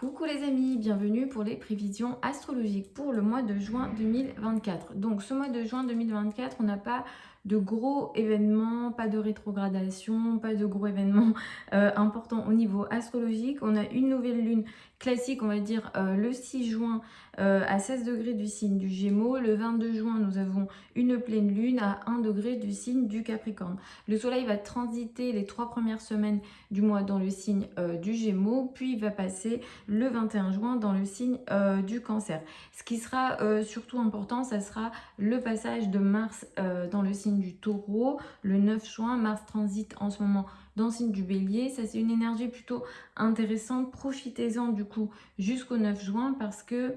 Coucou les amis, bienvenue pour les prévisions astrologiques pour le mois de juin 2024. Donc ce mois de juin 2024, on n'a pas de gros événements, pas de rétrogradation, pas de gros événements importants au niveau astrologique. On a une nouvelle lune classique, on va dire le 6 juin à 16 degrés du signe du Gémeaux. Le 22 juin, nous avons une pleine lune à 1 degré du signe du Capricorne. Le soleil va transiter les 3 premières semaines du mois dans le signe du Gémeaux, puis il va passer le 21 juin dans le signe du Cancer. Ce qui sera surtout important, ça sera le passage de Mars dans le signe du Taureau. Le 9 juin, Mars transite en ce moment dans le signe du Bélier. Ça, c'est une énergie plutôt intéressante. Profitez-en du coup jusqu'au 9 juin parce que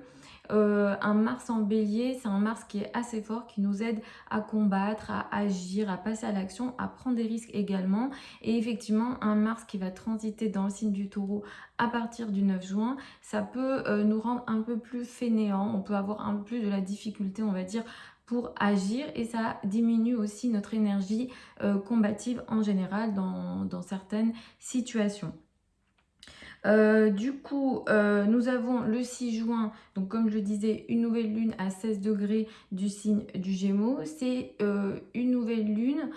un Mars en Bélier, c'est un Mars qui est assez fort, qui nous aide à combattre, à agir, à passer à l'action, à prendre des risques également. Et effectivement, un Mars qui va transiter dans le signe du Taureau à partir du 9 juin, ça peut nous rendre un peu plus fainéants, on peut avoir un peu plus de la difficulté, on va dire, pour agir, et ça diminue aussi notre énergie combative en général dans certaines situations. Nous avons le 6 juin, donc comme je disais, une nouvelle lune à 16 degrés du signe du Gémeaux. C'est une nouvelle lune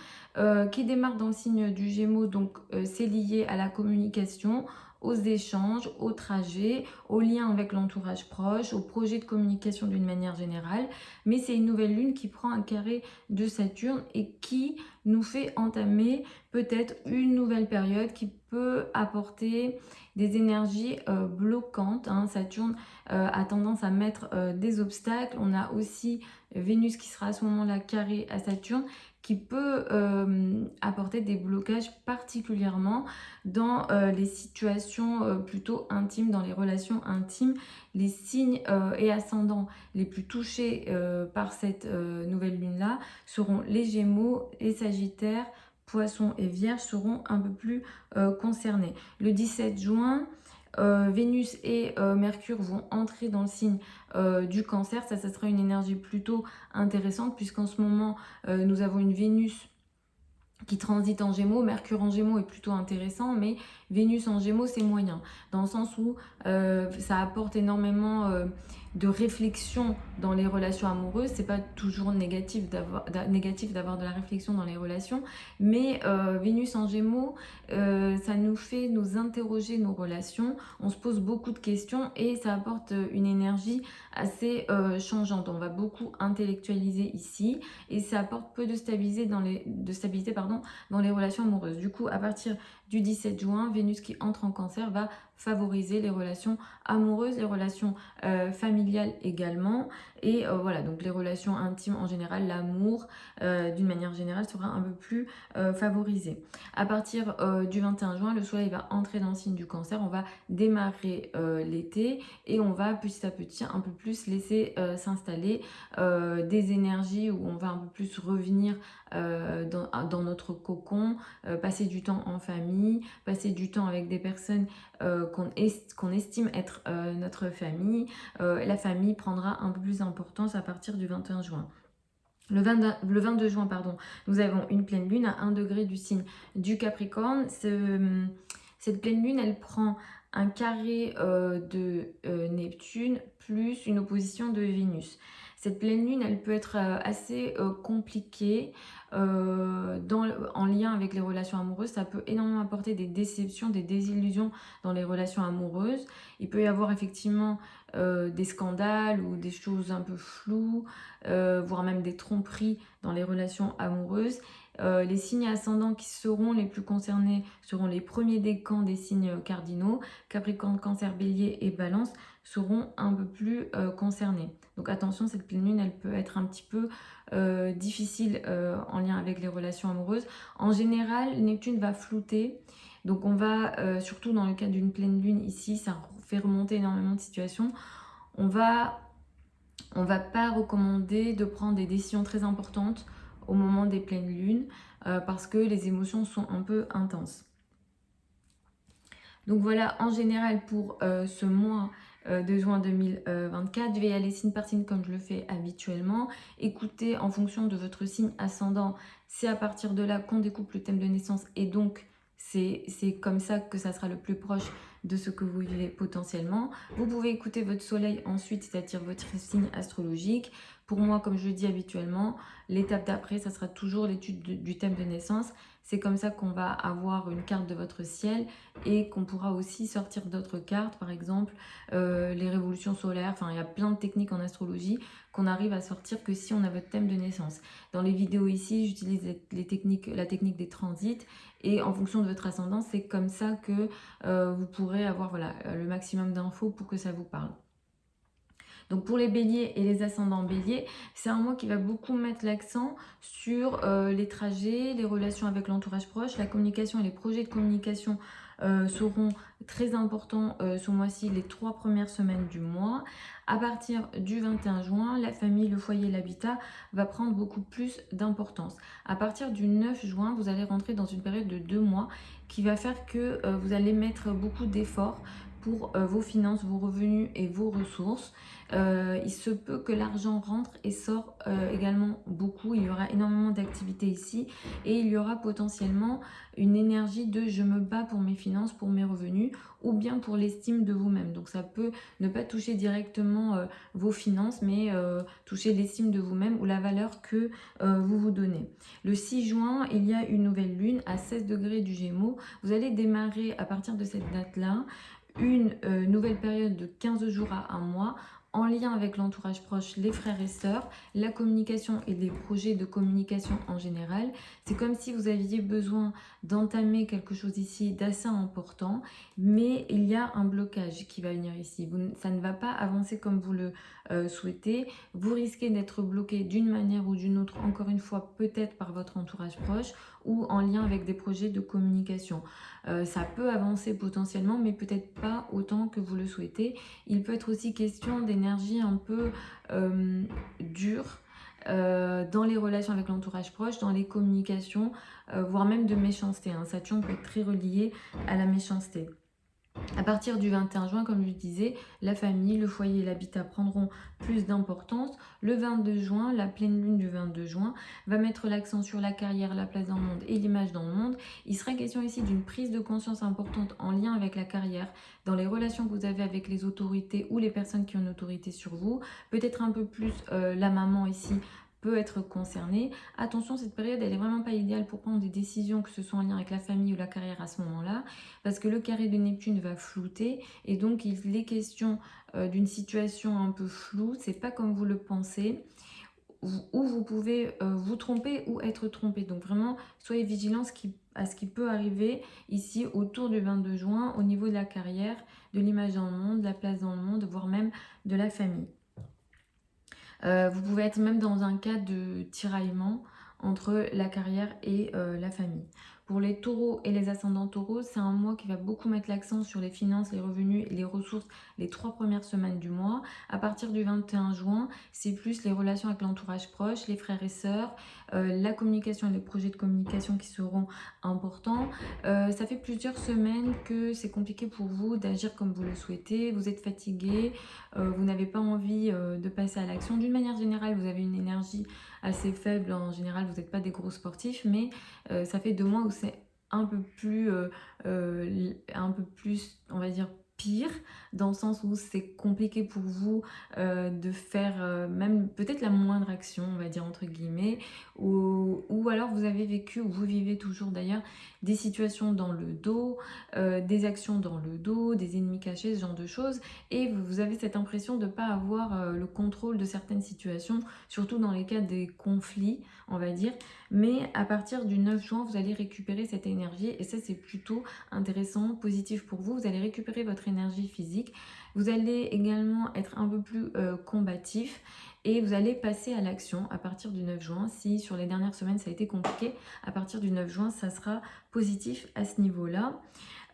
qui démarre dans le signe du Gémeaux, donc c'est lié à la communication, aux échanges, aux trajets, aux liens avec l'entourage proche, aux projets de communication d'une manière générale. Mais c'est une nouvelle lune qui prend un carré de Saturne et qui nous fait entamer peut-être une nouvelle période qui peut apporter des énergies bloquantes. Saturne a tendance à mettre des obstacles. On a aussi Vénus qui sera à ce moment-là carré à Saturne, qui peut apporter des blocages particulièrement dans les situations plutôt intimes, dans les relations intimes. Les signes et ascendants les plus touchés par cette nouvelle lune-là seront les Gémeaux, les Sagittaires, Poissons et Vierges seront un peu plus concernés. Le 17 juin, Vénus et Mercure vont entrer dans le signe du Cancer. Ça sera une énergie plutôt intéressante puisqu'en ce moment, nous avons une Vénus qui transite en Gémeaux. Mercure en Gémeaux est plutôt intéressant, mais Vénus en Gémeaux, c'est moyen. Dans le sens où ça apporte énormément de réflexion dans les relations amoureuses. C'est pas toujours négatif d'avoir de la réflexion dans les relations, mais Vénus en Gémeaux, ça nous fait nous interroger nos relations. On se pose beaucoup de questions et ça apporte une énergie assez changeante. On va beaucoup intellectualiser ici et ça apporte peu de stabilité dans les relations amoureuses. Du coup, à partir du 17 juin, Vénus qui entre en Cancer va favoriser les relations amoureuses, les relations familiales également. Et voilà, donc les relations intimes en général, l'amour d'une manière générale sera un peu plus favorisé. À partir du 21 juin, le soleil va entrer dans le signe du Cancer. On va démarrer l'été et on va petit à petit un peu plus laisser s'installer des énergies où on va un peu plus revenir dans notre cocon, passer du temps en famille, passer du temps avec des personnes qu'on estime être notre famille. La famille prendra un peu plus d'importance à partir du 21 juin. Le 22 juin, nous avons une pleine lune à 1 degré du signe du Capricorne. Cette pleine lune, elle prend un carré de Neptune plus une opposition de Vénus. Cette pleine lune, elle peut être assez compliquée en lien avec les relations amoureuses. Ça peut énormément apporter des déceptions, des désillusions dans les relations amoureuses. Il peut y avoir effectivement des scandales ou des choses un peu floues, voire même des tromperies dans les relations amoureuses. Les signes ascendants qui seront les plus concernés seront les premiers décans des signes cardinaux. Capricorne, Cancer, Bélier et Balance seront un peu plus concernés. Donc attention, cette pleine lune, elle peut être un petit peu difficile en lien avec les relations amoureuses. En général, Neptune va flouter. Donc on va, surtout dans le cas d'une pleine lune ici, ça fait remonter énormément de situations. On va pas recommander de prendre des décisions très importantes au moment des pleines lunes parce que les émotions sont un peu intenses. Donc voilà, en général pour ce mois de juin 2024, je vais y aller signe par signe comme je le fais habituellement. Écoutez en fonction de votre signe ascendant, c'est à partir de là qu'on découpe le thème de naissance et donc c'est comme ça que ça sera le plus proche de ce que vous vivez potentiellement. Vous pouvez écouter votre soleil ensuite, c'est-à-dire votre signe astrologique. Pour moi, comme je le dis habituellement, l'étape d'après, ça sera toujours l'étude du thème de naissance. C'est comme ça qu'on va avoir une carte de votre ciel et qu'on pourra aussi sortir d'autres cartes, par exemple les révolutions solaires. Enfin, il y a plein de techniques en astrologie qu'on arrive à sortir que si on a votre thème de naissance. Dans les vidéos ici, j'utilise la technique des transits et en fonction de votre ascendant, c'est comme ça que vous pourrez avoir voilà, le maximum d'infos pour que ça vous parle. Donc pour les béliers et les ascendants béliers, c'est un mois qui va beaucoup mettre l'accent sur les trajets, les relations avec l'entourage proche, la communication et les projets de communication seront très importants ce mois-ci, les 3 premières semaines du mois. À partir du 21 juin, la famille, le foyer, l'habitat va prendre beaucoup plus d'importance. À partir du 9 juin, vous allez rentrer dans une période de 2 mois qui va faire que vous allez mettre beaucoup d'efforts pour vos finances, vos revenus et vos ressources. Il se peut que l'argent rentre et sort également beaucoup. Il y aura énormément d'activités ici et il y aura potentiellement une énergie de je me bats pour mes finances, pour mes revenus ou bien pour l'estime de vous-même. Donc ça peut ne pas toucher directement vos finances mais toucher l'estime de vous-même ou la valeur que vous vous donnez. Le 6 juin, il y a une nouvelle lune à 16 degrés du Gémeaux. Vous allez démarrer à partir de cette date-là une nouvelle période de 15 jours à 1 mois en lien avec l'entourage proche, les frères et sœurs, la communication et les projets de communication en général. C'est comme si vous aviez besoin d'entamer quelque chose ici d'assez important, mais il y a un blocage qui va venir ici. Ça ne va pas avancer comme vous le souhaitez. Vous risquez d'être bloqué d'une manière ou d'une autre, encore une fois, peut-être par votre entourage proche ou en lien avec des projets de communication. Ça peut avancer potentiellement, mais peut-être pas autant que vous le souhaitez. Il peut être aussi question d'énergie un peu dure dans les relations avec l'entourage proche, dans les communications, voire même de méchanceté. Hein. Saturne peut être très relié à la méchanceté. À partir du 21 juin, comme je disais, la famille, le foyer et l'habitat prendront plus d'importance. Le 22 juin, la pleine lune du 22 juin, va mettre l'accent sur la carrière, la place dans le monde et l'image dans le monde. Il sera question ici d'une prise de conscience importante en lien avec la carrière, dans les relations que vous avez avec les autorités ou les personnes qui ont une autorité sur vous. Peut-être un peu plus la maman ici peut être concernée. Attention, cette période, elle n'est vraiment pas idéale pour prendre des décisions, que ce soit en lien avec la famille ou la carrière à ce moment-là, parce que le carré de Neptune va flouter, et donc il est question d'une situation un peu floue, c'est pas comme vous le pensez, où vous pouvez vous tromper ou être trompé. Donc vraiment, soyez vigilants à ce qui peut arriver ici autour du 22 juin au niveau de la carrière, de l'image dans le monde, de la place dans le monde, voire même de la famille. Vous pouvez être même dans un cas de tiraillement entre la carrière et la famille. Pour les taureaux et les ascendants taureaux, c'est un mois qui va beaucoup mettre l'accent sur les finances, les revenus et les ressources les 3 premières semaines du mois. À partir du 21 juin, c'est plus les relations avec l'entourage proche, les frères et sœurs, la communication et les projets de communication qui seront importants. Ça fait plusieurs semaines que c'est compliqué pour vous d'agir comme vous le souhaitez. Vous êtes fatigué, vous n'avez pas envie de passer à l'action. D'une manière générale, vous avez une énergie assez faible. En général, vous n'êtes pas des gros sportifs, mais ça fait 2 mois où c'est un peu plus, on va dire, pire, dans le sens où c'est compliqué pour vous de faire même peut-être la moindre action, on va dire entre guillemets, ou alors vous avez vécu, ou vous vivez toujours d'ailleurs, des situations dans le dos, des actions dans le dos, des ennemis cachés, ce genre de choses, et vous avez cette impression de ne pas avoir le contrôle de certaines situations, surtout dans les cas des conflits, on va dire, mais à partir du 9 juin, vous allez récupérer cette énergie, et ça c'est plutôt intéressant, positif pour vous. Vous allez récupérer votre énergie physique, vous allez également être un peu plus combatif, et vous allez passer à l'action à partir du 9 juin. Si sur les dernières semaines ça a été compliqué, à partir du 9 juin, ça sera positif à ce niveau-là.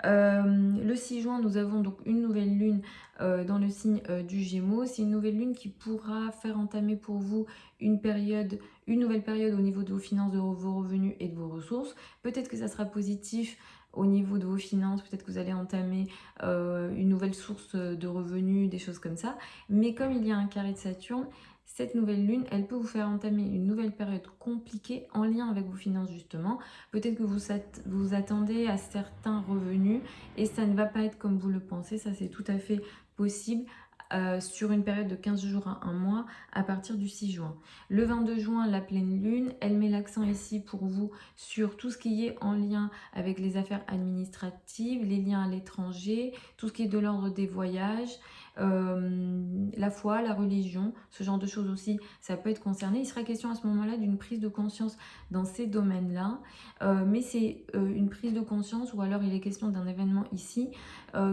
Le 6 juin, nous avons donc une nouvelle lune dans le signe du Gémeaux. C'est une nouvelle lune qui pourra faire entamer pour vous une nouvelle période au niveau de vos finances, de vos revenus et de vos ressources. Peut-être que ça sera positif au niveau de vos finances, peut-être que vous allez entamer une nouvelle source de revenus, des choses comme ça. Mais comme il y a un carré de Saturne, cette nouvelle lune, elle peut vous faire entamer une nouvelle période compliquée en lien avec vos finances justement. Peut-être que vous attendez à certains revenus et ça ne va pas être comme vous le pensez. Ça, c'est tout à fait possible sur une période de 15 jours à 1 mois à partir du 6 juin. Le 22 juin, la pleine lune, elle met l'accent ici pour vous sur tout ce qui est en lien avec les affaires administratives, les liens à l'étranger, tout ce qui est de l'ordre des voyages, la foi, la religion, ce genre de choses aussi, ça peut être concerné. Il sera question à ce moment-là d'une prise de conscience dans ces domaines-là, mais c'est une prise de conscience ou alors il est question d'un événement ici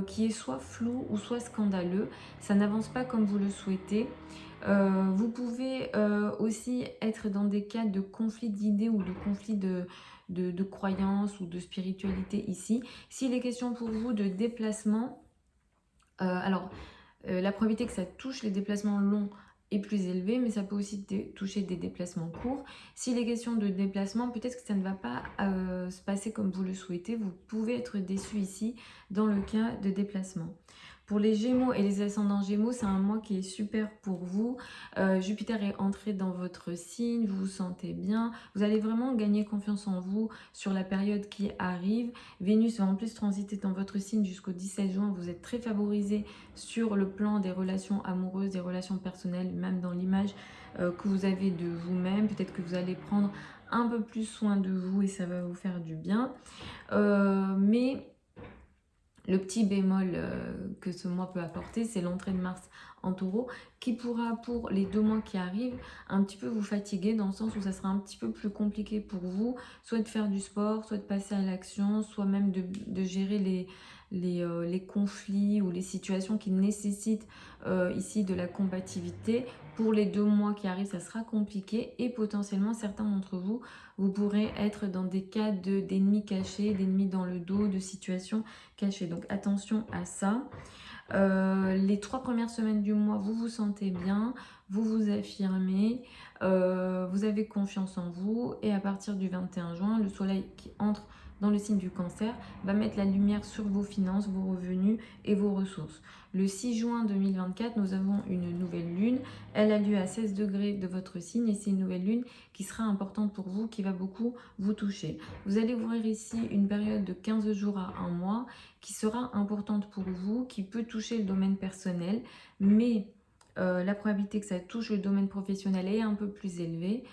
qui est soit flou ou soit scandaleux. Ça n'avance pas comme vous le souhaitez. Vous pouvez aussi être dans des cas de conflit d'idées ou de conflit de croyances ou de spiritualité ici. S'il est question pour vous de déplacement, la probabilité que ça touche les déplacements longs est plus élevée, mais ça peut aussi toucher des déplacements courts. S'il est question de déplacement, peut-être que ça ne va pas se passer comme vous le souhaitez. Vous pouvez être déçu ici dans le cas de déplacement. Pour les Gémeaux et les ascendants Gémeaux, c'est un mois qui est super pour vous. Jupiter est entré dans votre signe, vous vous sentez bien. Vous allez vraiment gagner confiance en vous sur la période qui arrive. Vénus va en plus transiter dans votre signe jusqu'au 17 juin. Vous êtes très favorisé sur le plan des relations amoureuses, des relations personnelles, même dans l'image que vous avez de vous-même. Peut-être que vous allez prendre un peu plus soin de vous et ça va vous faire du bien. Mais le petit bémol que ce mois peut apporter, c'est l'entrée de Mars en Taureau, qui pourra, pour les 2 mois qui arrivent, un petit peu vous fatiguer, dans le sens où ça sera un petit peu plus compliqué pour vous, soit de faire du sport, soit de passer à l'action, soit même de gérer les conflits ou les situations qui nécessitent ici de la combativité. Pour les 2 mois qui arrivent, ça sera compliqué et potentiellement certains d'entre vous, vous pourrez être dans des cas d'ennemis cachés, d'ennemis dans le dos, de situations cachées. Donc attention à ça. Les 3 premières semaines du mois, vous vous sentez bien, vous vous affirmez, vous avez confiance en vous et à partir du 21 juin, le soleil qui entre dans le signe du Cancer va mettre la lumière sur vos finances, vos revenus et vos ressources. Le 6 juin 2024, nous avons une nouvelle lune. Elle a lieu à 16 degrés de votre signe et c'est une nouvelle lune qui sera importante pour vous, qui va beaucoup vous toucher. Vous allez ouvrir ici une période de 15 jours à 1 mois qui sera importante pour vous, qui peut toucher le domaine personnel, mais la probabilité que ça touche le domaine professionnel est un peu plus élevée.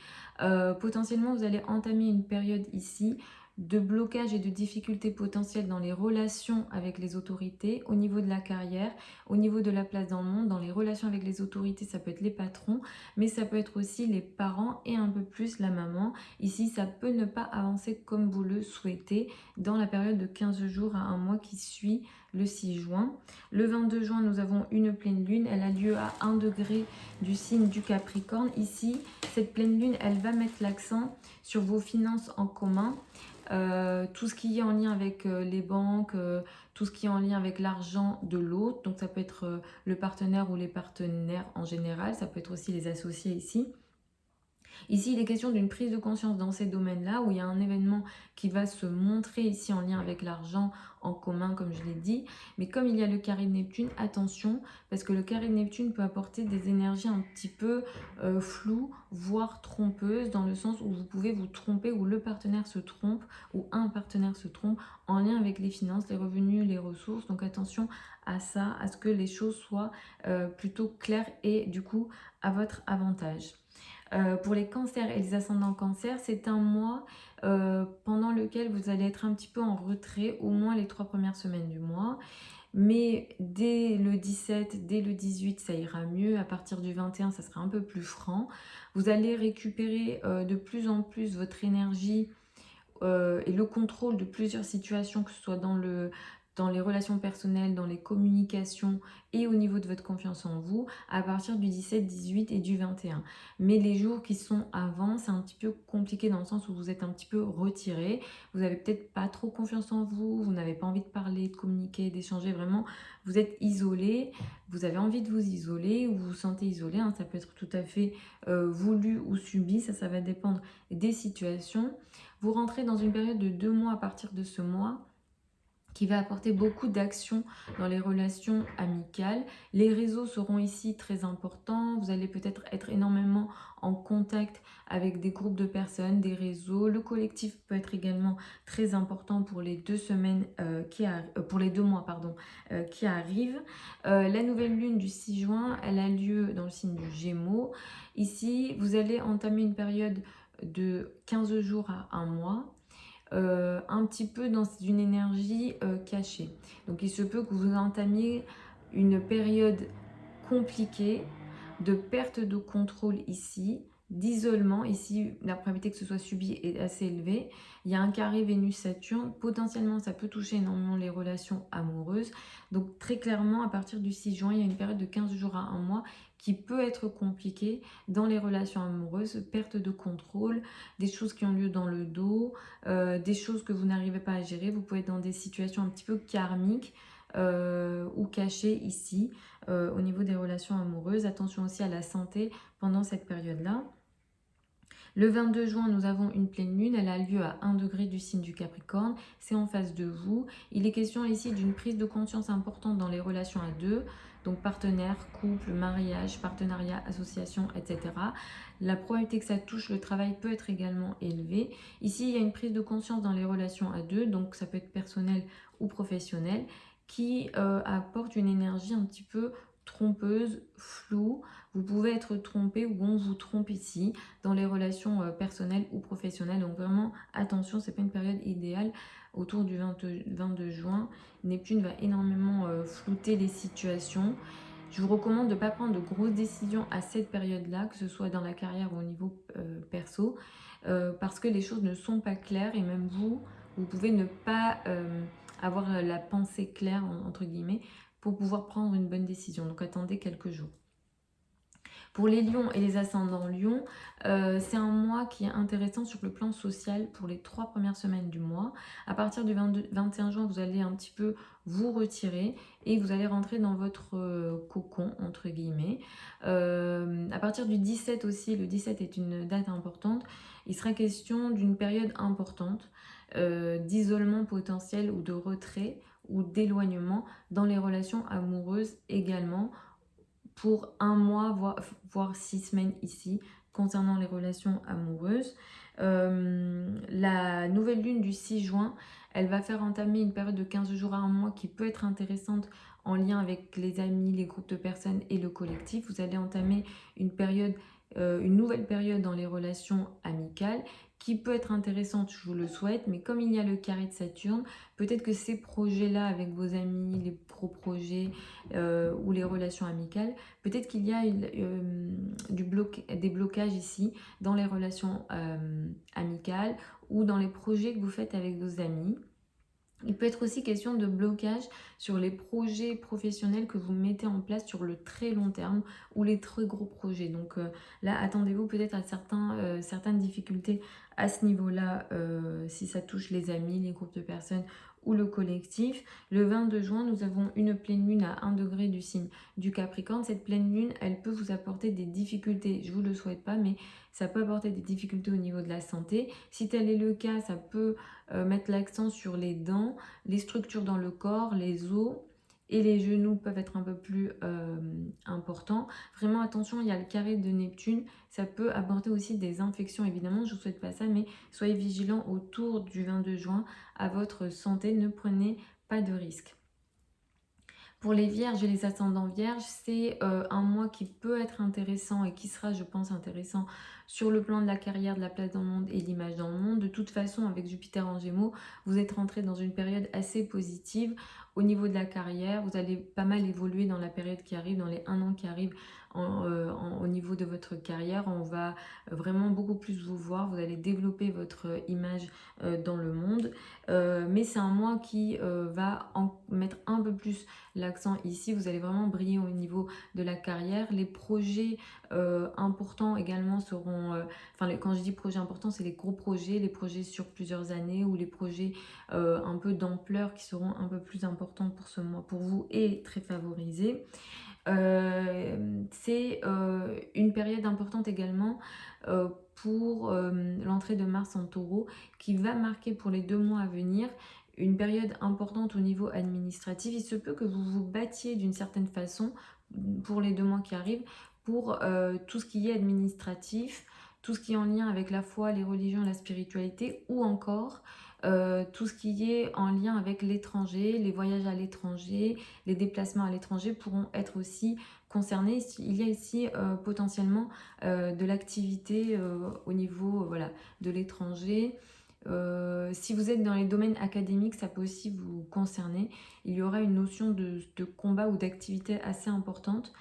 Potentiellement, vous allez entamer une période ici de blocage et de difficultés potentielles dans les relations avec les autorités, au niveau de la carrière, au niveau de la place dans le monde, dans les relations avec les autorités, ça peut être les patrons, mais ça peut être aussi les parents et un peu plus la maman. Ici, ça peut ne pas avancer comme vous le souhaitez dans la période de 15 jours à 1 mois qui suit le 6 juin. Le 22 juin, nous avons une pleine lune. Elle a lieu à 1 degré du signe du Capricorne. Ici, cette pleine lune, elle va mettre l'accent sur vos finances en commun. Tout ce qui est en lien avec les banques, tout ce qui est en lien avec l'argent de l'autre. Donc ça peut être le partenaire ou les partenaires en général. Ça peut être aussi les associés ici. Ici, il est question d'une prise de conscience dans ces domaines-là où il y a un événement qui va se montrer ici en lien avec l'argent en commun, comme je l'ai dit. Mais comme il y a le carré de Neptune, attention, parce que le carré de Neptune peut apporter des énergies un petit peu floues, voire trompeuses, dans le sens où vous pouvez vous tromper, où le partenaire se trompe, ou un partenaire se trompe en lien avec les finances, les revenus, les ressources. Donc attention à ça, à ce que les choses soient plutôt claires et du coup à votre avantage. Pour les cancers et les ascendants cancers, c'est un mois pendant lequel vous allez être un petit peu en retrait, au moins les 3 premières semaines du mois. Mais dès le 17, dès le 18, ça ira mieux. À partir du 21, ça sera un peu plus franc. Vous allez récupérer de plus en plus votre énergie et le contrôle de plusieurs situations, que ce soit dans les relations personnelles, dans les communications et au niveau de votre confiance en vous, à partir du 17, 18 et du 21. Mais les jours qui sont avant, c'est un petit peu compliqué dans le sens où vous êtes un petit peu retiré, vous n'avez peut-être pas trop confiance en vous, vous n'avez pas envie de parler, de communiquer, d'échanger, vraiment, vous êtes isolé, vous avez envie de vous isoler ou vous vous sentez isolé, hein, ça peut être tout à fait voulu ou subi, ça va dépendre des situations. Vous rentrez dans une période de 2 mois à partir de ce mois qui va apporter beaucoup d'actions dans les relations amicales. Les réseaux seront ici très importants. Vous allez peut-être être énormément en contact avec des groupes de personnes, des réseaux. Le collectif peut être également très important pour les 2 semaines pour les 2 mois pardon, qui arrivent. La nouvelle lune du 6 juin, elle a lieu dans le signe du Gémeaux. Ici, vous allez entamer une période de 15 jours à 1 mois. Un petit peu dans une énergie cachée. Donc il se peut que vous entamiez une période compliquée de perte de contrôle ici, d'isolement. Ici, la probabilité que ce soit subi est assez élevée. Il y a un carré Vénus-Saturne. Potentiellement, ça peut toucher énormément les relations amoureuses. Donc très clairement, à partir du 6 juin, il y a une période de 15 jours à 1 mois qui peut être compliquée dans les relations amoureuses. Perte de contrôle, des choses qui ont lieu dans le dos, des choses que vous n'arrivez pas à gérer. Vous pouvez être dans des situations un petit peu karmiques ou cachées ici au niveau des relations amoureuses. Attention aussi à la santé pendant cette période-là. Le 22 juin, nous avons une pleine lune. Elle a lieu à 1 degré du signe du Capricorne. C'est en face de vous. Il est question ici d'une prise de conscience importante dans les relations à deux. Donc partenaire, couple, mariage, partenariat, association, etc. La probabilité que ça touche le travail peut être également élevée. Ici, il y a une prise de conscience dans les relations à deux. Donc ça peut être personnel ou professionnel, qui apporte une énergie un petit peu trompeuse, floue. Vous pouvez être trompé ou on vous trompe ici dans les relations personnelles ou professionnelles. Donc vraiment, attention, c'est pas une période idéale. Autour du 22 juin, Neptune va énormément flouter les situations. Je vous recommande de ne pas prendre de grosses décisions à cette période-là, que ce soit dans la carrière ou au niveau perso, parce que les choses ne sont pas claires et même vous pouvez ne pas avoir la pensée claire, entre guillemets, pour pouvoir prendre une bonne décision. Donc attendez quelques jours. Pour les lions et les ascendants lions, c'est un mois qui est intéressant sur le plan social pour les 3 premières semaines du mois. À partir du 21 juin, vous allez un petit peu vous retirer et vous allez rentrer dans votre cocon, entre guillemets. À partir du 17 aussi, le 17 est une date importante, il sera question d'une période importante d'isolement potentiel ou de retrait ou d'éloignement dans les relations amoureuses également, pour 1 mois, voire 6 semaines ici, concernant les relations amoureuses. La nouvelle lune du 6 juin, elle va faire entamer une période de 15 jours à 1 mois qui peut être intéressante en lien avec les amis, les groupes de personnes et le collectif. Vous allez entamer une nouvelle période dans les relations amicales qui peut être intéressante, je vous le souhaite, mais comme il y a le carré de Saturne, peut-être que ces projets-là avec vos amis, les projets ou les relations amicales, peut-être qu'il y a des blocages ici dans les relations amicales ou dans les projets que vous faites avec vos amis. Il peut être aussi question de blocage sur les projets professionnels que vous mettez en place sur le très long terme ou les très gros projets. Donc là, attendez-vous peut-être à certaines difficultés à ce niveau-là, si ça touche les amis, les groupes de personnes ou le collectif. Le 22 juin, nous avons une pleine lune à 1 degré du signe du Capricorne. Cette pleine lune, elle peut vous apporter des difficultés. Je ne vous le souhaite pas, mais ça peut apporter des difficultés au niveau de la santé. Si tel est le cas, ça peut mettre l'accent sur les dents, les structures dans le corps, les os et les genoux peuvent être un peu plus importants. Vraiment attention, il y a le carré de Neptune, ça peut apporter aussi des infections évidemment, je ne vous souhaite pas ça, mais soyez vigilants autour du 22 juin à votre santé, ne prenez pas de risques. Pour les vierges et les ascendants vierges, c'est un mois qui peut être intéressant et qui sera, je pense, intéressant sur le plan de la carrière, de la place dans le monde et l'image dans le monde. De toute façon, avec Jupiter en Gémeaux, vous êtes rentré dans une période assez positive au niveau de la carrière. Vous allez pas mal évoluer dans la période qui arrive, dans les 1 an qui arrivent au niveau de votre carrière. On va vraiment beaucoup plus vous voir. Vous allez développer votre image dans le monde. Mais c'est un mois qui va mettre un peu plus l'accent ici. Vous allez vraiment briller au niveau de la carrière. Les projets importants également seront... quand je dis projets importants, c'est les gros projets, les projets sur plusieurs années ou les projets un peu d'ampleur qui seront un peu plus importants pour ce mois pour vous et très favorisés. C'est une période importante également pour l'entrée de Mars en Taureau qui va marquer pour les 2 mois à venir une période importante au niveau administratif. Il se peut que vous vous battiez d'une certaine façon pour les 2 mois qui arrivent pour tout ce qui est administratif, tout ce qui est en lien avec la foi, les religions, la spiritualité, ou encore tout ce qui est en lien avec l'étranger, les voyages à l'étranger, les déplacements à l'étranger pourront être aussi concernés. Il y a ici potentiellement de l'activité au niveau voilà, de l'étranger. Si vous êtes dans les domaines académiques, ça peut aussi vous concerner. Il y aura une notion de combat ou d'activité assez importante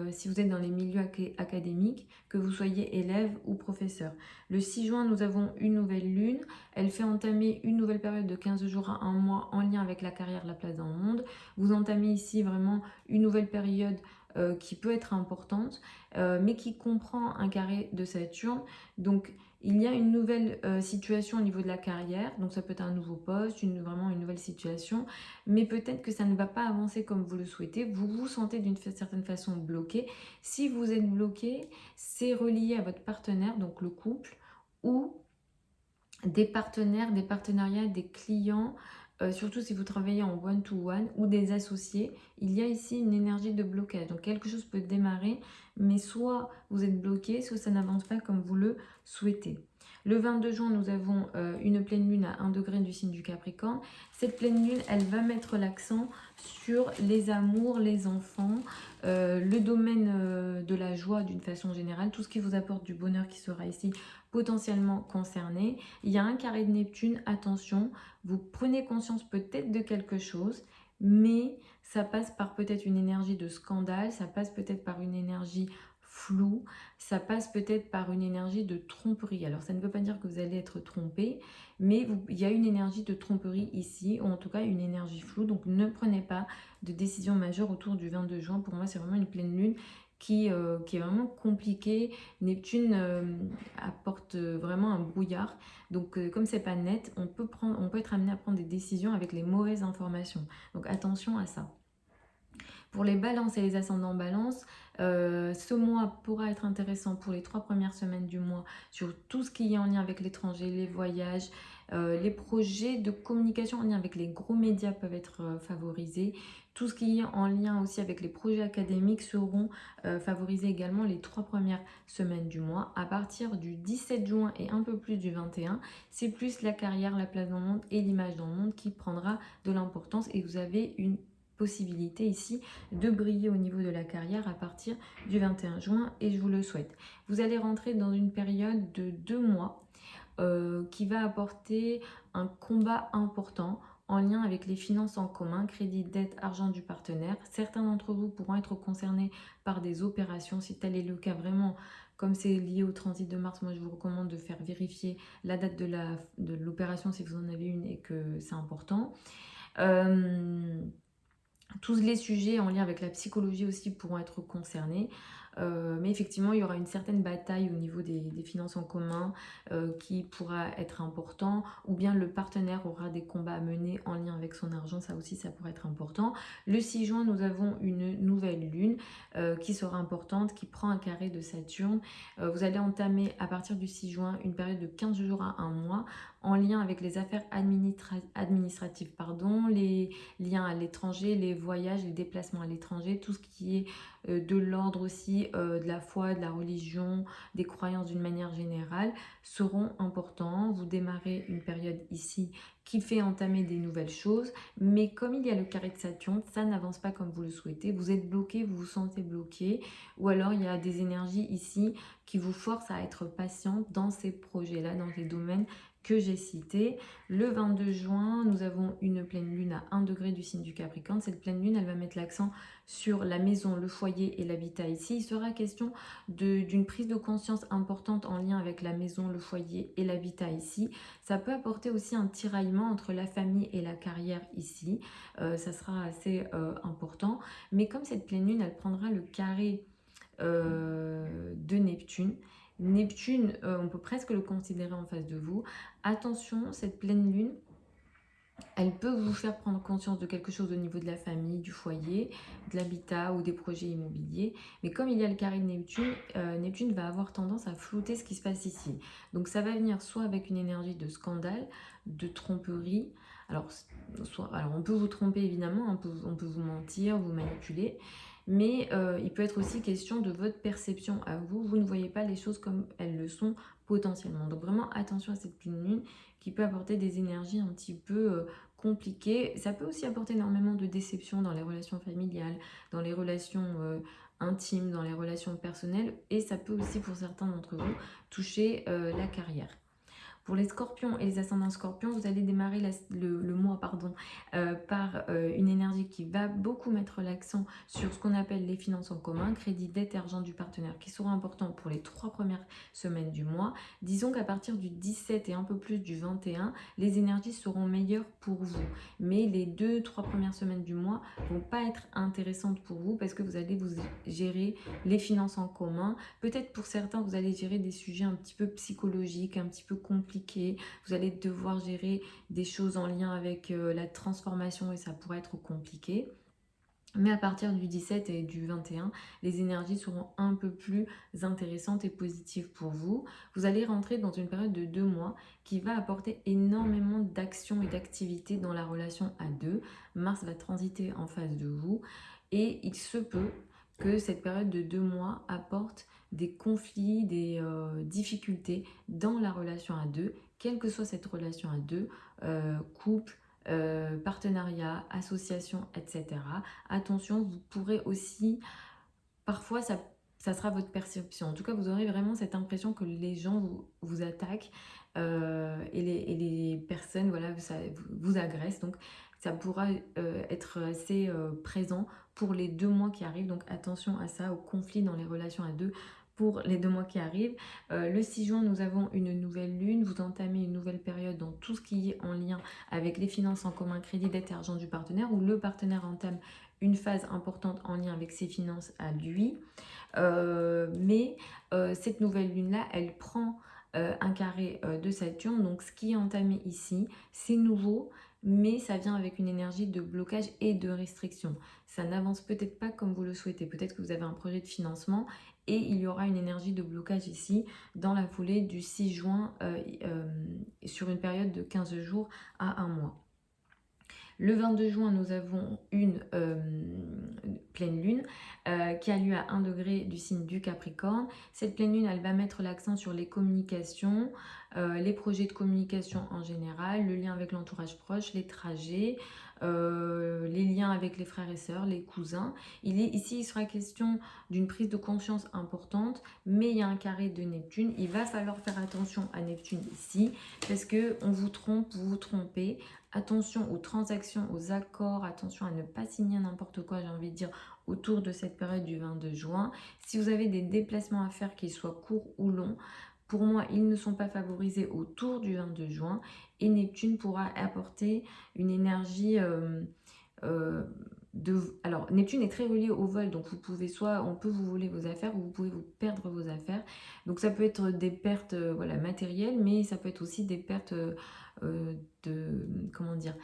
si vous êtes dans les milieux académiques, que vous soyez élève ou professeur. Le 6 juin, nous avons une nouvelle lune. Elle fait entamer une nouvelle période de 15 jours à 1 mois en lien avec la carrière, la place dans le monde. Vous entamez ici vraiment une nouvelle période qui peut être importante, mais qui comprend un carré de Saturne. Donc, il y a une nouvelle situation au niveau de la carrière, donc ça peut être un nouveau poste, vraiment une nouvelle situation, mais peut-être que ça ne va pas avancer comme vous le souhaitez, vous vous sentez d'une certaine façon bloqué. Si vous êtes bloqué, c'est relié à votre partenaire, donc le couple, ou des partenaires, des partenariats, des clients, surtout si vous travaillez en one-to-one ou des associés, il y a ici une énergie de blocage. Donc quelque chose peut démarrer, mais soit vous êtes bloqué, soit ça n'avance pas comme vous le souhaitez. Le 22 juin, nous avons une pleine lune à 1 degré du signe du Capricorne. Cette pleine lune, elle va mettre l'accent sur les amours, les enfants, le domaine de la joie d'une façon générale, tout ce qui vous apporte du bonheur qui sera ici potentiellement concerné. Il y a un carré de Neptune, attention, vous prenez conscience peut-être de quelque chose, mais ça passe par peut-être une énergie de scandale, ça passe peut-être par une énergie floue, ça passe peut-être par une énergie de tromperie. Alors ça ne veut pas dire que vous allez être trompé, mais il y a une énergie de tromperie ici, ou en tout cas une énergie floue, donc ne prenez pas de décision majeure autour du 22 juin. Pour moi, c'est vraiment une pleine lune qui est vraiment compliquée. Neptune apporte vraiment un brouillard. Donc, comme c'est pas net, on peut être amené à prendre des décisions avec les mauvaises informations. Donc, attention à ça. Pour les balances et les ascendants balance, ce mois pourra être intéressant pour les 3 premières semaines du mois sur tout ce qui est en lien avec l'étranger, les voyages, les projets de communication en lien avec les gros médias peuvent être favorisés. Tout ce qui est en lien aussi avec les projets académiques seront favorisés également les 3 premières semaines du mois. À partir du 17 juin et un peu plus du 21, c'est plus la carrière, la place dans le monde et l'image dans le monde qui prendra de l'importance et vous avez une possibilité ici de briller au niveau de la carrière à partir du 21 juin et je vous le souhaite. Vous allez rentrer dans une période de 2 mois qui va apporter un combat important en lien avec les finances en commun, crédit, dette, argent du partenaire. Certains d'entre vous pourront être concernés par des opérations. Si tel est le cas, vraiment, comme c'est lié au transit de Mars, moi je vous recommande de faire vérifier la date de l'opération si vous en avez une et que c'est important. Tous les sujets en lien avec la psychologie aussi pourront être concernés. Mais effectivement, il y aura une certaine bataille au niveau des finances en commun qui pourra être important, ou bien le partenaire aura des combats à mener en lien avec son argent, ça aussi, ça pourrait être important. Le 6 juin, nous avons une nouvelle lune qui sera importante, qui prend un carré de Saturne. Vous allez entamer à partir du 6 juin une période de 15 jours à 1 mois en lien avec les affaires administratives, les liens à l'étranger, les voyages, les déplacements à l'étranger, tout ce qui est de l'ordre aussi de la foi, de la religion, des croyances d'une manière générale seront importants. Vous démarrez une période ici qui fait entamer des nouvelles choses, mais comme il y a le carré de Saturne, ça n'avance pas comme vous le souhaitez. Vous êtes bloqué, vous vous sentez bloqué, ou alors il y a des énergies ici qui vous forcent à être patient dans ces projets-là, dans les domaines que j'ai cité. Le 22 juin, nous avons une pleine lune à 1 degré du signe du Capricorne. Cette pleine lune, elle va mettre l'accent sur la maison, le foyer et l'habitat ici. Il sera question d'une prise de conscience importante en lien avec la maison, le foyer et l'habitat ici. Ça peut apporter aussi un tiraillement entre la famille et la carrière ici. Ça sera assez important. Mais comme cette pleine lune, elle prendra le carré de Neptune. Neptune, on peut presque le considérer en face de vous. Attention, cette pleine lune, elle peut vous faire prendre conscience de quelque chose au niveau de la famille, du foyer, de l'habitat ou des projets immobiliers. Mais comme il y a le carré de Neptune, Neptune va avoir tendance à flouter ce qui se passe ici. Donc ça va venir soit avec une énergie de scandale, de tromperie, Alors on peut vous tromper évidemment, on peut vous mentir, vous manipuler, mais il peut être aussi question de votre perception à vous. Vous ne voyez pas les choses comme elles le sont potentiellement. Donc vraiment attention à cette pleine lune qui peut apporter des énergies un petit peu compliquées. Ça peut aussi apporter énormément de déception dans les relations familiales, dans les relations intimes, dans les relations personnelles, et ça peut aussi pour certains d'entre vous toucher la carrière. Pour les scorpions et les ascendants scorpions, vous allez démarrer le mois par une énergie qui va beaucoup mettre l'accent sur ce qu'on appelle les finances en commun, crédit, dette et argent du partenaire, qui sera important pour les 3 premières semaines du mois. Disons qu'à partir du 17 et un peu plus du 21, les énergies seront meilleures pour vous. Mais les 2-3 premières semaines du mois ne vont pas être intéressantes pour vous parce que vous allez vous gérer les finances en commun. Peut-être pour certains, vous allez gérer des sujets un petit peu psychologiques, un petit peu compliqués. Vous allez devoir gérer des choses en lien avec la transformation et ça pourrait être compliqué. Mais à partir du 17 et du 21, les énergies seront un peu plus intéressantes et positives pour vous. Vous allez rentrer dans une période de 2 mois qui va apporter énormément d'actions et d'activités dans la relation à deux. Mars va transiter en face de vous et il se peut que cette période de 2 mois apporte des conflits, des difficultés dans la relation à deux, quelle que soit cette relation à deux, couple, partenariat, association, etc. Attention, vous pourrez aussi, parfois ça sera votre perception. En tout cas, vous aurez vraiment cette impression que les gens vous attaquent et les personnes voilà, vous agressent. Donc, ça pourra être assez présent pour les 2 mois qui arrivent. Donc, attention à ça, au conflit dans les relations à deux pour les 2 mois qui arrivent. Le 6 juin, nous avons une nouvelle lune. Vous entamez une nouvelle période dans tout ce qui est en lien avec les finances en commun, crédit, dette et argent du partenaire, où le partenaire entame une phase importante en lien avec ses finances à lui. Mais cette nouvelle lune-là, elle prend un carré de Saturne. Donc ce qui est entamé ici, c'est nouveau, mais ça vient avec une énergie de blocage et de restriction. Ça n'avance peut-être pas comme vous le souhaitez. Peut-être que vous avez un projet de financement et il y aura une énergie de blocage ici dans la foulée du 6 juin sur une période de 15 jours à 1 mois. Le 22 juin, nous avons une pleine lune qui a lieu à 1 degré du signe du Capricorne. Cette pleine lune, elle va mettre l'accent sur les communications, les projets de communication en général, le lien avec l'entourage proche, les trajets, les liens avec les frères et sœurs, les cousins. Ici, il sera question d'une prise de conscience importante, mais il y a un carré de Neptune. Il va falloir faire attention à Neptune ici, parce qu'on vous trompe, vous vous trompez. Attention aux transactions, aux accords, attention à ne pas signer n'importe quoi, j'ai envie de dire, autour de cette période du 22 juin. Si vous avez des déplacements à faire, qu'ils soient courts ou longs, pour moi, ils ne sont pas favorisés autour du 22 juin. Et Neptune pourra apporter une énergie alors, Neptune est très relié au vol, donc vous pouvez on peut vous voler vos affaires ou vous pouvez vous perdre vos affaires. Donc ça peut être des pertes voilà, matérielles, mais ça peut être aussi des pertes comment dire,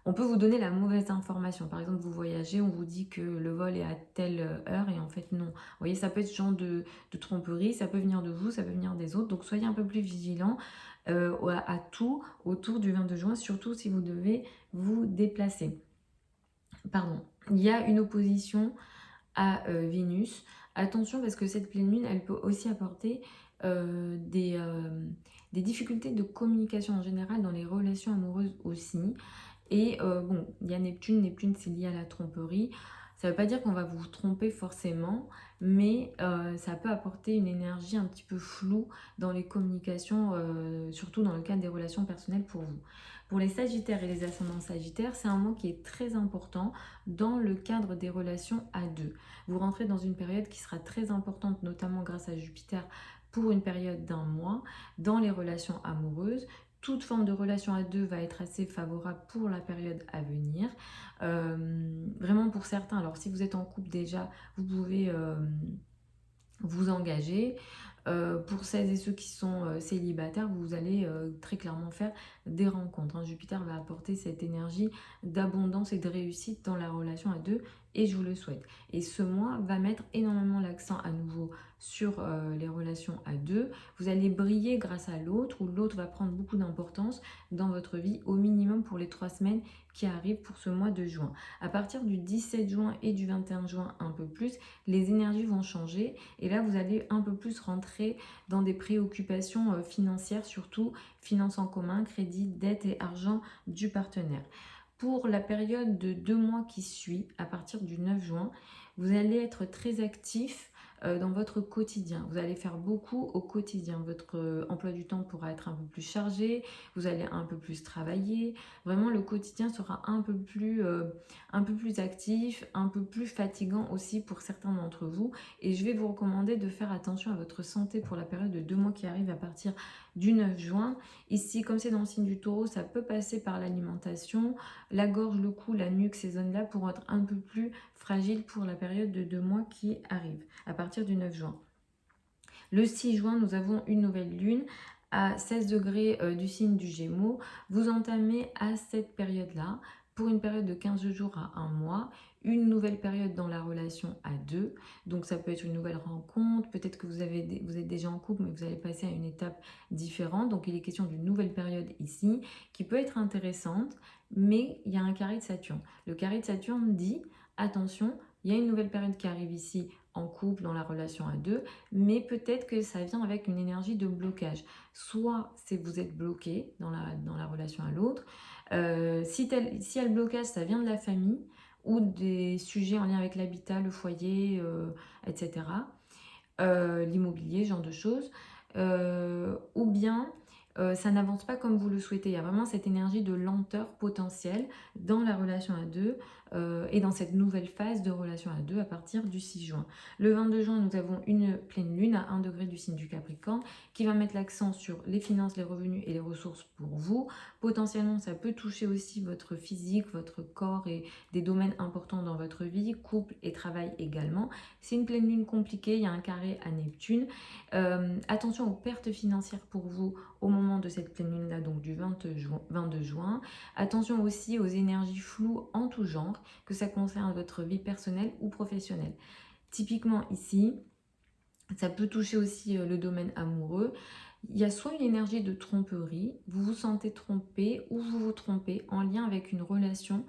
on peut vous donner la mauvaise information. Par exemple, vous voyagez, on vous dit que le vol est à telle heure et en fait non. Vous voyez, ça peut être ce genre de tromperie, ça peut venir de vous, ça peut venir des autres. Donc soyez un peu plus vigilants à tout autour du 22 juin, surtout si vous devez vous déplacer. Pardon. Il y a une opposition à Vénus. Attention parce que cette pleine lune, elle peut aussi apporter des difficultés de communication en général dans les relations amoureuses aussi. Et bon, il y a Neptune. Neptune, c'est lié à la tromperie. Ça ne veut pas dire qu'on va vous tromper forcément, mais ça peut apporter une énergie un petit peu floue dans les communications, surtout dans le cadre des relations personnelles pour vous. Pour les Sagittaires et les ascendants Sagittaires, c'est un mois qui est très important dans le cadre des relations à deux. Vous rentrez dans une période qui sera très importante, notamment grâce à Jupiter, pour une période d'1 mois, dans les relations amoureuses. Toute forme de relation à deux va être assez favorable pour la période à venir. Vraiment pour certains, alors si vous êtes en couple déjà, vous pouvez vous engager. Pour celles et ceux qui sont célibataires, vous allez très clairement faire des rencontres. Jupiter va apporter cette énergie d'abondance et de réussite dans la relation à deux et je vous le souhaite. Et ce mois va mettre énormément l'accent à nouveau sur les relations à deux. Vous allez briller grâce à l'autre ou l'autre va prendre beaucoup d'importance dans votre vie au minimum pour les 3 semaines qui arrivent pour ce mois de juin. À partir du 17 juin et du 21 juin un peu plus, les énergies vont changer et là vous allez un peu plus rentrer dans des préoccupations financières, surtout finances en commun, crédit, dette et argent du partenaire. Pour la période de 2 mois qui suit, à partir du 9 juin, vous allez être très actif dans votre quotidien. Vous allez faire beaucoup au quotidien. Votre emploi du temps pourra être un peu plus chargé, vous allez un peu plus travailler. Vraiment, le quotidien sera un peu plus actif, un peu plus fatigant aussi pour certains d'entre vous. Et je vais vous recommander de faire attention à votre santé pour la période de 2 mois qui arrive à partir du 9 juin. Ici, comme c'est dans le signe du taureau, ça peut passer par l'alimentation. La gorge, le cou, la nuque, ces zones-là pourront être un peu plus fragiles pour la période de 2 mois qui arrive à partir du 9 juin. Le 6 juin, nous avons une nouvelle lune à 16 degrés du signe du Gémeaux. Vous entamez à cette période-là, pour une période de 15 jours à 1 mois, une nouvelle période dans la relation à deux. Donc ça peut être une nouvelle rencontre, peut-être que vous êtes déjà en couple, mais vous allez passer à une étape différente. Donc il est question d'une nouvelle période ici, qui peut être intéressante, mais il y a un carré de Saturne. Le carré de Saturne dit, attention, il y a une nouvelle période qui arrive ici en couple, dans la relation à deux, mais peut-être que ça vient avec une énergie de blocage. Soit c'est vous êtes bloqué dans la relation à l'autre. Si y a le blocage, ça vient de la famille ou des sujets en lien avec l'habitat, le foyer, etc. L'immobilier, genre de choses. Ou bien ça n'avance pas comme vous le souhaitez. Il y a vraiment cette énergie de lenteur potentielle dans la relation à deux et dans cette nouvelle phase de relation à deux à partir du 6 juin. Le 22 juin, nous avons une pleine lune à 1 degré du signe du Capricorne qui va mettre l'accent sur les finances, les revenus et les ressources pour vous. Potentiellement, ça peut toucher aussi votre physique, votre corps et des domaines importants dans votre vie, couple et travail également. C'est une pleine lune compliquée, il y a un carré à Neptune. Attention aux pertes financières pour vous au moment de cette pleine lune là, donc du 22 juin. Attention aussi aux énergies floues en tout genre, que ça concerne votre vie personnelle ou professionnelle. Typiquement ici, ça peut toucher aussi le domaine amoureux. Il y a soit une énergie de tromperie, vous vous sentez trompé ou vous vous trompez en lien avec une relation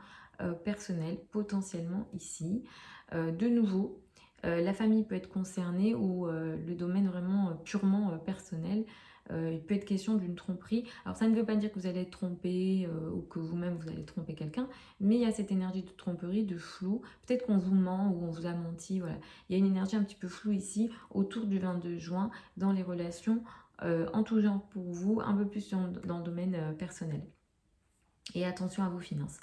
personnelle potentiellement ici. De nouveau, la famille peut être concernée ou le domaine vraiment purement personnel. Il peut être question d'une tromperie. Alors ça ne veut pas dire que vous allez être trompé ou que vous-même vous allez tromper quelqu'un, mais il y a cette énergie de tromperie, de flou. Peut-être qu'on vous ment ou on vous a menti. Voilà. Il y a une énergie un petit peu floue ici autour du 22 juin dans les relations en tout genre pour vous, un peu plus dans le domaine personnel. Et attention à vos finances.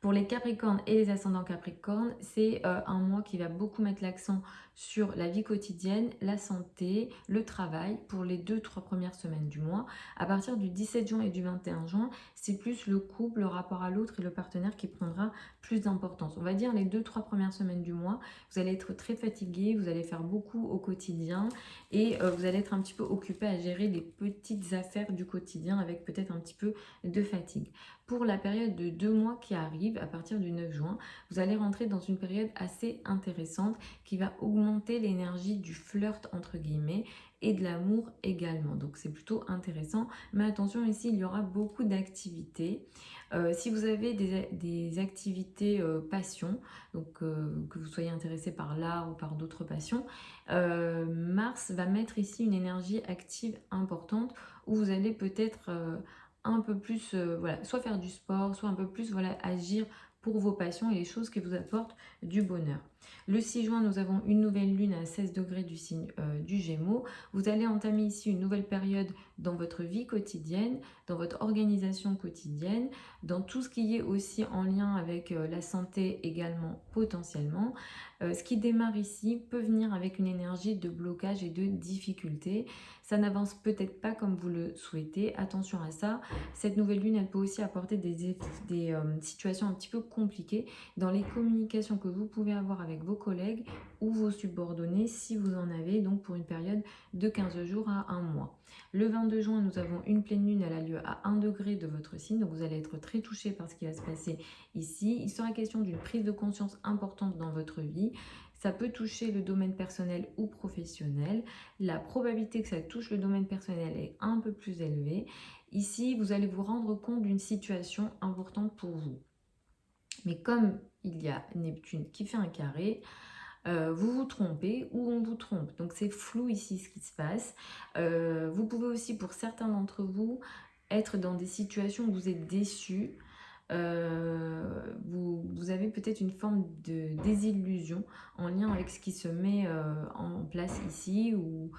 Pour les Capricornes et les ascendants Capricornes, c'est un mois qui va beaucoup mettre l'accent sur la vie quotidienne, la santé, le travail pour les 2-3 premières semaines du mois. À partir du 17 juin et du 21 juin, c'est plus le couple, le rapport à l'autre et le partenaire qui prendra plus d'importance. On va dire les 2-3 premières semaines du mois, vous allez être très fatigué, vous allez faire beaucoup au quotidien et vous allez être un petit peu occupé à gérer les petites affaires du quotidien avec peut-être un petit peu de fatigue. Pour la période de 2 mois qui arrive, à partir du 9 juin, vous allez rentrer dans une période assez intéressante qui va augmenter l'énergie du flirt entre guillemets et de l'amour également. Donc c'est plutôt intéressant. Mais attention, ici, il y aura beaucoup d'activités. Si vous avez des activités passion, donc que vous soyez intéressé par l'art ou par d'autres passions, Mars va mettre ici une énergie active importante où vous allez peut-être un peu plus, voilà, soit faire du sport, soit un peu plus, voilà, agir pour vos passions et les choses qui vous apportent du bonheur. Le 6 juin, nous avons une nouvelle lune à 16 degrés du signe du Gémeaux. Vous allez entamer ici une nouvelle période dans votre vie quotidienne, dans votre organisation quotidienne, dans tout ce qui est aussi en lien avec la santé également potentiellement. Ce qui démarre ici peut venir avec une énergie de blocage et de difficulté. Ça n'avance peut-être pas comme vous le souhaitez. Attention à ça. Cette nouvelle lune, elle peut aussi apporter des situations un petit peu compliquées dans les communications que vous pouvez avoir avec avec vos collègues ou vos subordonnés si vous en avez, donc pour une période de 15 jours à 1 mois. Le 22 juin, nous avons une pleine lune, elle a lieu à 1 degré de votre signe, donc vous allez être très touché par ce qui va se passer ici. Il sera question d'une prise de conscience importante dans votre vie. Ça peut toucher le domaine personnel ou professionnel. La probabilité que ça touche le domaine personnel est un peu plus élevée. Ici, vous allez vous rendre compte d'une situation importante pour vous. Mais comme il y a Neptune qui fait un carré, vous vous trompez ou on vous trompe. Donc c'est flou ici ce qui se passe. Vous pouvez aussi, pour certains d'entre vous, être dans des situations où vous êtes déçus. Vous avez peut-être une forme de désillusion en lien avec ce qui se met en place ici ou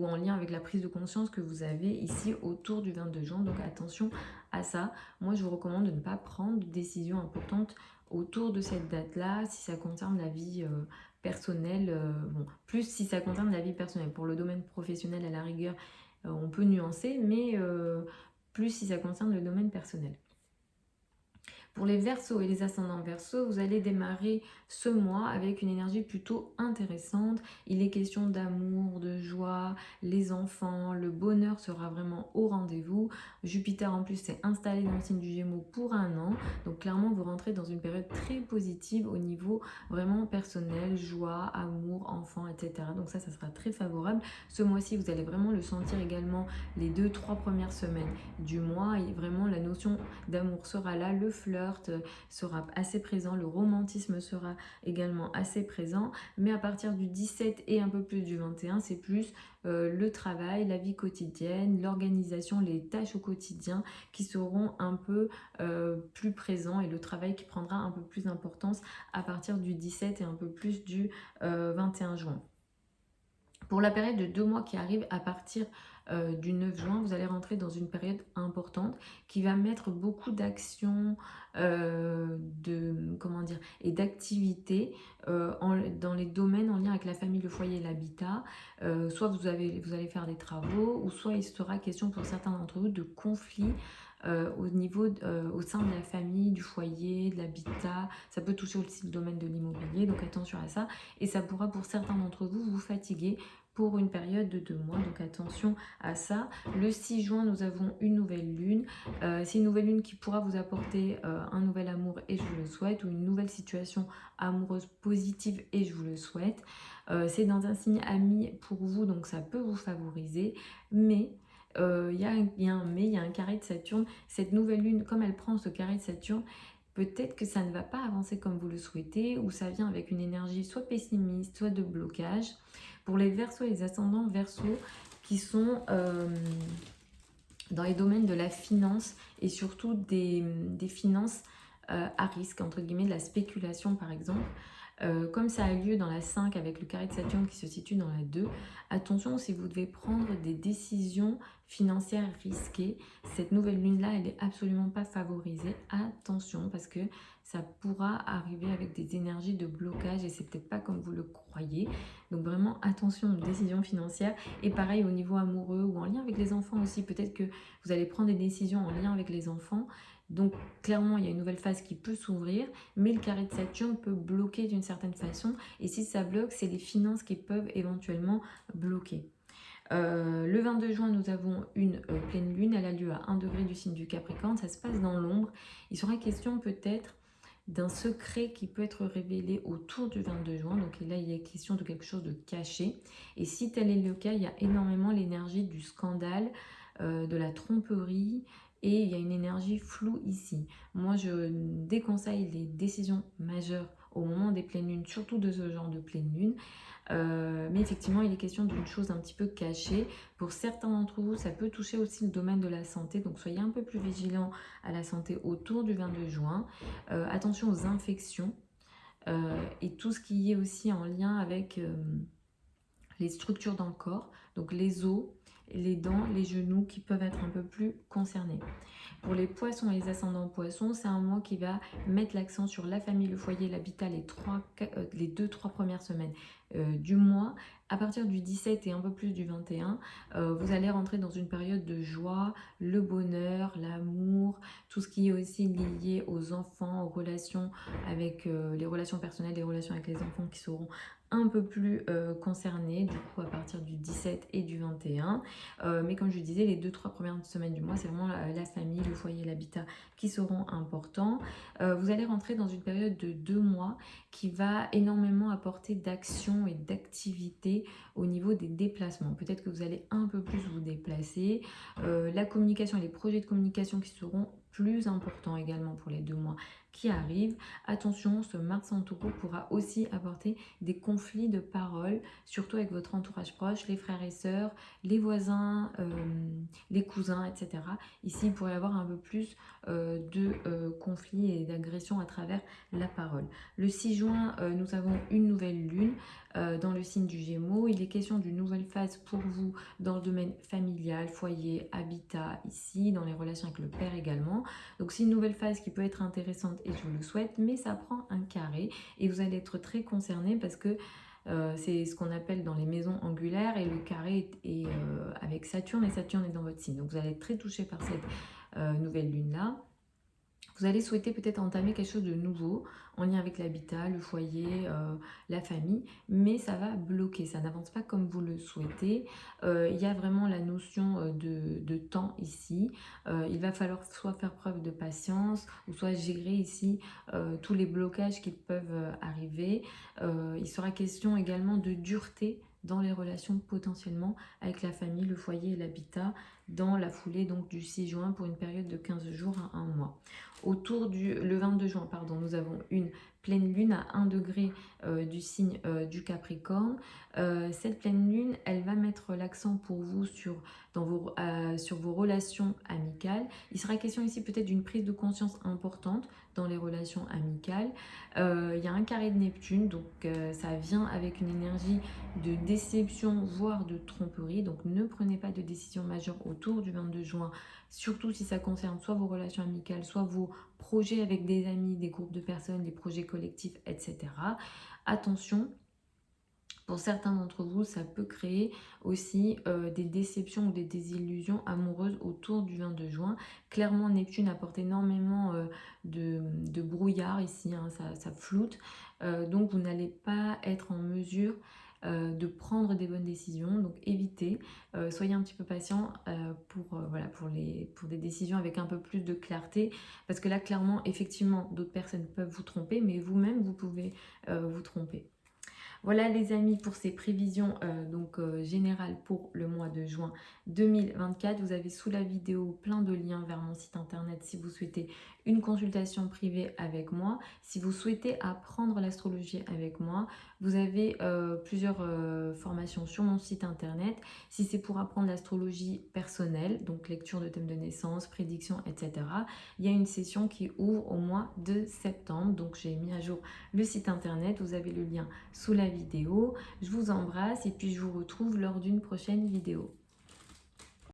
en lien avec la prise de conscience que vous avez ici autour du 22 juin. Donc attention à ça. Moi, je vous recommande de ne pas prendre de décisions importantes autour de cette date-là si ça concerne la vie personnelle. Bon, plus si ça concerne la vie personnelle. Pour le domaine professionnel, à la rigueur, on peut nuancer, mais plus si ça concerne le domaine personnel. Pour les Verseaux et les ascendants Verseaux, vous allez démarrer ce mois avec une énergie plutôt intéressante. Il est question d'amour, de joie, les enfants, le bonheur sera vraiment au rendez-vous. Jupiter en plus s'est installé dans le signe du Gémeaux pour 1 an. Donc clairement, vous rentrez dans une période très positive au niveau vraiment personnel, joie, amour, enfants, etc. Donc ça sera très favorable. Ce mois-ci, vous allez vraiment le sentir également les 2-3 premières semaines du mois. Et vraiment, la notion d'amour sera là, le flirt sera assez présent, le romantisme sera également assez présent, mais à partir du 17 et un peu plus du 21, c'est plus le travail, la vie quotidienne, l'organisation, les tâches au quotidien qui seront un peu plus présents et le travail qui prendra un peu plus d'importance à partir du 17 et un peu plus du 21 juin. Pour la période de 2 mois qui arrive à partir du 9 juin, vous allez rentrer dans une période importante qui va mettre beaucoup d'actions et d'activités dans les domaines en lien avec la famille, le foyer et l'habitat. Soit vous allez faire des travaux, ou soit il sera question pour certains d'entre vous de conflits au sein de la famille, du foyer, de l'habitat. Ça peut toucher aussi le domaine de l'immobilier, donc attention à ça. Et ça pourra pour certains d'entre vous vous fatiguer pour une période de 2 mois, donc attention à ça. Le 6 juin, nous avons une nouvelle lune. C'est une nouvelle lune qui pourra vous apporter un nouvel amour, et je vous le souhaite, ou une nouvelle situation amoureuse positive, et je vous le souhaite. C'est dans un signe ami pour vous, donc ça peut vous favoriser, mais il y a un carré de Saturne. Cette nouvelle lune, comme elle prend ce carré de Saturne, peut-être que ça ne va pas avancer comme vous le souhaitez, ou ça vient avec une énergie soit pessimiste, soit de blocage. Pour les Verseaux et les ascendants Verseaux qui sont dans les domaines de la finance et surtout des finances à risque, entre guillemets, de la spéculation par exemple. Comme ça a lieu dans la 5 avec le carré de Saturne qui se situe dans la 2, attention si vous devez prendre des décisions financières risquées, cette nouvelle lune là elle est absolument pas favorisée. Attention parce que ça pourra arriver avec des énergies de blocage et c'est peut-être pas comme vous le croyez. Donc vraiment attention aux décisions financières. Et pareil au niveau amoureux ou en lien avec les enfants aussi, peut-être que vous allez prendre des décisions en lien avec les enfants. Donc clairement il y a une nouvelle phase qui peut s'ouvrir, mais le carré de Saturne peut bloquer d'une certaine façon, et si ça bloque, c'est les finances qui peuvent éventuellement bloquer. Le 22 juin, nous avons une pleine lune, elle a lieu à 1 degré du signe du Capricorne, ça se passe dans l'ombre. Il sera question peut-être d'un secret qui peut être révélé autour du 22 juin, donc là il y a question de quelque chose de caché, et si tel est le cas, il y a énormément l'énergie du scandale, de la tromperie, et il y a une énergie floue ici. Moi, je déconseille les décisions majeures au moment des pleines lunes, surtout de ce genre de pleine lune. Mais effectivement, il est question d'une chose un petit peu cachée. Pour certains d'entre vous, ça peut toucher aussi le domaine de la santé. Donc, soyez un peu plus vigilants à la santé autour du 22 juin. Attention aux infections et tout ce qui est aussi en lien avec les structures dans le corps, donc les os, les dents, les genoux qui peuvent être un peu plus concernés. Pour les poissons et les ascendants poissons, c'est un mois qui va mettre l'accent sur la famille, le foyer, l'habitat les 2-3 premières semaines du mois. À partir du 17 et un peu plus du 21, vous allez rentrer dans une période de joie, le bonheur, l'amour, tout ce qui est aussi lié aux enfants, aux relations avec les relations personnelles, les relations avec les enfants qui seront un peu plus concernées, du coup à partir du 17 et du 21. Mais comme je disais, les 2-3 premières semaines du mois, c'est vraiment la famille, le foyer, l'habitat qui seront importants. Vous allez rentrer dans une période de 2 mois qui va énormément apporter d'action et d'activité au niveau des déplacements. Peut-être que vous allez un peu plus vous déplacer. La communication et les projets de communication qui seront plus importants également pour les 2 mois qui arrivent. Attention, ce Mars en taureau pourra aussi apporter des conflits de paroles, surtout avec votre entourage proche, les frères et sœurs, les voisins, les cousins, etc. Ici, il pourrait y avoir un peu plus de conflits et d'agressions à travers la parole. Le 6 juin, nous avons une nouvelle lune dans le signe du Gémeaux. Il est question d'une nouvelle phase pour vous dans le domaine familial, foyer, habitat, ici, dans les relations avec le père également. Donc c'est une nouvelle phase qui peut être intéressante et je vous le souhaite, mais ça prend un carré et vous allez être très concerné parce que c'est ce qu'on appelle dans les maisons angulaires et le carré est avec Saturne et Saturne est dans votre signe. Donc vous allez être très touché par cette nouvelle lune-là. Vous allez souhaiter peut-être entamer quelque chose de nouveau en lien avec l'habitat, le foyer, la famille, mais ça va bloquer, ça n'avance pas comme vous le souhaitez. Il y a vraiment la notion de temps ici. Il va falloir soit faire preuve de patience ou soit gérer ici tous les blocages qui peuvent arriver. Il sera question également de dureté dans les relations potentiellement avec la famille, le foyer et l'habitat dans la foulée donc du 6 juin pour une période de 15 jours à 1 mois. Le 22 juin, pardon, nous avons une pleine lune à 1 degré du signe du Capricorne. Cette pleine lune, elle va mettre l'accent pour vous sur vos relations amicales. Il sera question ici peut-être d'une prise de conscience importante dans les relations amicales. Il y a un carré de Neptune, donc ça vient avec une énergie de déception, voire de tromperie. Donc ne prenez pas de décision majeure autour du 22 juin, surtout si ça concerne soit vos relations amicales, soit vos projets avec des amis, des groupes de personnes, des projets collectifs, etc. Attention, pour certains d'entre vous, ça peut créer aussi des déceptions ou des désillusions amoureuses autour du 22 juin. Clairement, Neptune apporte énormément de brouillard ici, hein, ça floute. Donc, vous n'allez pas être en mesure de prendre des bonnes décisions. Donc, évitez. Soyez un petit peu patient pour des décisions avec un peu plus de clarté. Parce que là, clairement, effectivement, d'autres personnes peuvent vous tromper, mais vous-même, vous pouvez vous tromper. Voilà les amis pour ces prévisions générales pour le mois de juin 2024. Vous avez sous la vidéo plein de liens vers mon site internet si vous souhaitez une consultation privée avec moi. Si vous souhaitez apprendre l'astrologie avec moi, vous avez plusieurs formations sur mon site internet. Si c'est pour apprendre l'astrologie personnelle, donc lecture de thèmes de naissance, prédictions, etc., il y a une session qui ouvre au mois de septembre. Donc j'ai mis à jour le site internet, vous avez le lien sous la vidéo. Je vous embrasse et puis je vous retrouve lors d'une prochaine vidéo.